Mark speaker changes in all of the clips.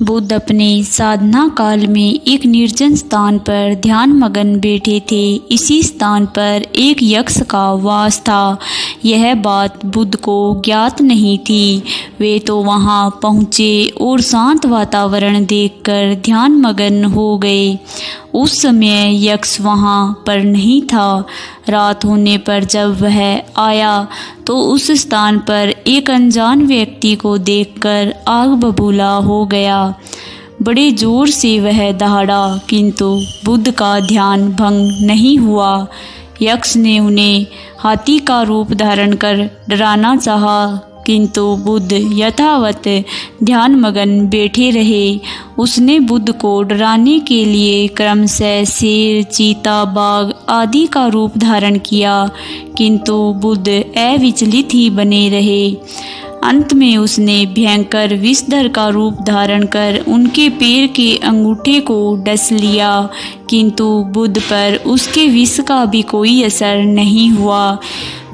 Speaker 1: बुद्ध अपने साधना काल में एक निर्जन स्थान पर ध्यान मगन बैठे थे। इसी स्थान पर एक यक्ष का वास था। यह बात बुद्ध को ज्ञात नहीं थी। वे तो वहां पहुँचे और शांत वातावरण देखकर ध्यान मगन हो गए। उस समय यक्ष वहां पर नहीं था। रात होने पर जब वह आया तो उस स्थान पर एक अनजान व्यक्ति को देखकर आग बबूला हो गया। बड़े जोर से वह दहाड़ा, किंतु बुद्ध का ध्यान भंग नहीं हुआ। यक्ष ने उन्हें हाथी का रूप धारण कर डराना चाहा, किंतु बुद्ध यथावत ध्यान मगन बैठे रहे। उसने बुद्ध को डराने के लिए क्रमशः शेर, चीता, बाघ आदि का रूप धारण किया, किंतु बुद्ध अविचलित ही बने रहे। अंत में उसने भयंकर विषधर का रूप धारण कर उनके पैर के अंगूठे को डस लिया, किंतु बुद्ध पर उसके विष का भी कोई असर नहीं हुआ।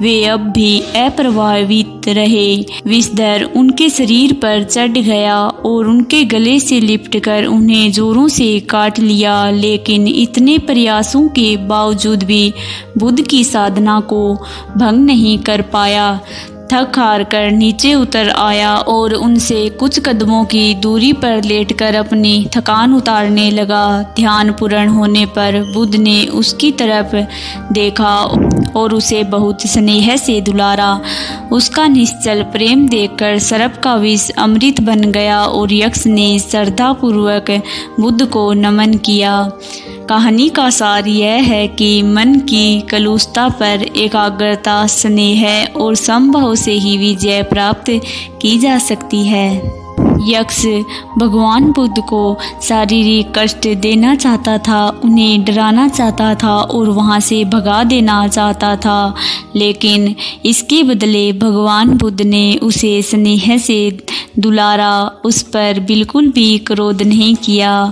Speaker 1: वे अब भी अप्रभावित रहे। विषधर उनके शरीर पर चढ़ गया और उनके गले से लिपटकर उन्हें जोरों से काट लिया, लेकिन इतने प्रयासों के बावजूद भी बुद्ध की साधना को भंग नहीं कर पाया। थक हार कर नीचे उतर आया और उनसे कुछ कदमों की दूरी पर लेटकर अपनी थकान उतारने लगा। ध्यान पूर्ण होने पर बुद्ध ने उसकी तरफ देखा और उसे बहुत स्नेह से दुलारा। उसका निश्चल प्रेम देखकर सर्प का विष अमृत बन गया और यक्ष ने श्रद्धापूर्वक बुद्ध को नमन किया। कहानी का सार यह है कि मन की कलुषता पर एकाग्रता, स्नेह और समभाव से ही विजय प्राप्त की जा सकती है। यक्ष भगवान बुद्ध को शारीरिक कष्ट देना चाहता था, उन्हें डराना चाहता था और वहां से भगा देना चाहता था, लेकिन इसके बदले भगवान बुद्ध ने उसे स्नेह से दुलारा, उस पर बिल्कुल भी क्रोध नहीं किया।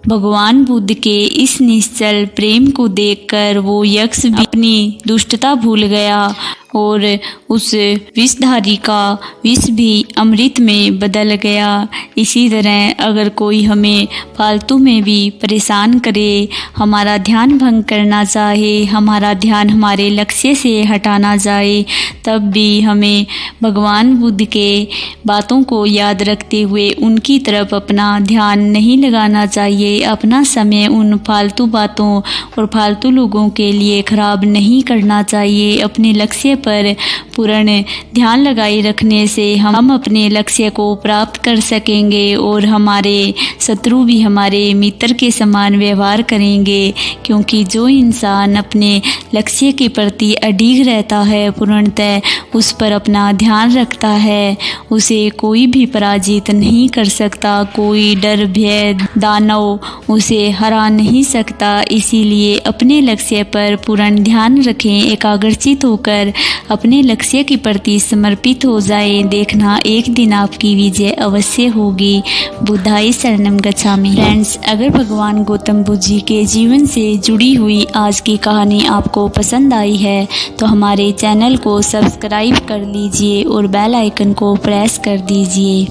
Speaker 1: भगवान बुद्ध के इस निश्चल प्रेम को देखकर वो यक्ष भी अपनी दुष्टता भूल गया और उस विषधारी का विष भी अमृत में बदल गया। इसी तरह अगर कोई हमें फालतू में भी परेशान करे, हमारा ध्यान भंग करना चाहे, हमारा ध्यान हमारे लक्ष्य से हटाना चाहे, तब भी हमें भगवान बुद्ध के बातों को याद रखते हुए उनकी तरफ अपना ध्यान नहीं लगाना चाहिए। अपना समय उन फालतू बातों और फालतू लोगों के लिए खराब नहीं करना चाहिए। अपने लक्ष्य पर पूर्ण ध्यान लगाए रखने से हम अपने लक्ष्य को प्राप्त कर सकेंगे और हमारे शत्रु भी हमारे मित्र के समान व्यवहार करेंगे, क्योंकि जो इंसान अपने लक्ष्य के प्रति अडिग रहता है, पूर्णतः उस पर अपना ध्यान रखता है, उसे कोई भी पराजित नहीं कर सकता। कोई डर, भय, दानव उसे हरा नहीं सकता। इसीलिए अपने लक्ष्य पर पूर्ण ध्यान रखें, एकाग्रचित होकर अपने लक्ष्य के प्रति समर्पित हो जाए। देखना एक दिन आपकी विजय अवश्य होगी। बुद्धाय शरणम गच्छामि। फ्रेंड्स, अगर भगवान गौतम बुद्ध जी के जीवन से जुड़ी हुई आज की कहानी आपको पसंद आई है तो हमारे चैनल को सब्सक्राइब कर लीजिए और बेल आइकन को प्रेस कर दीजिए।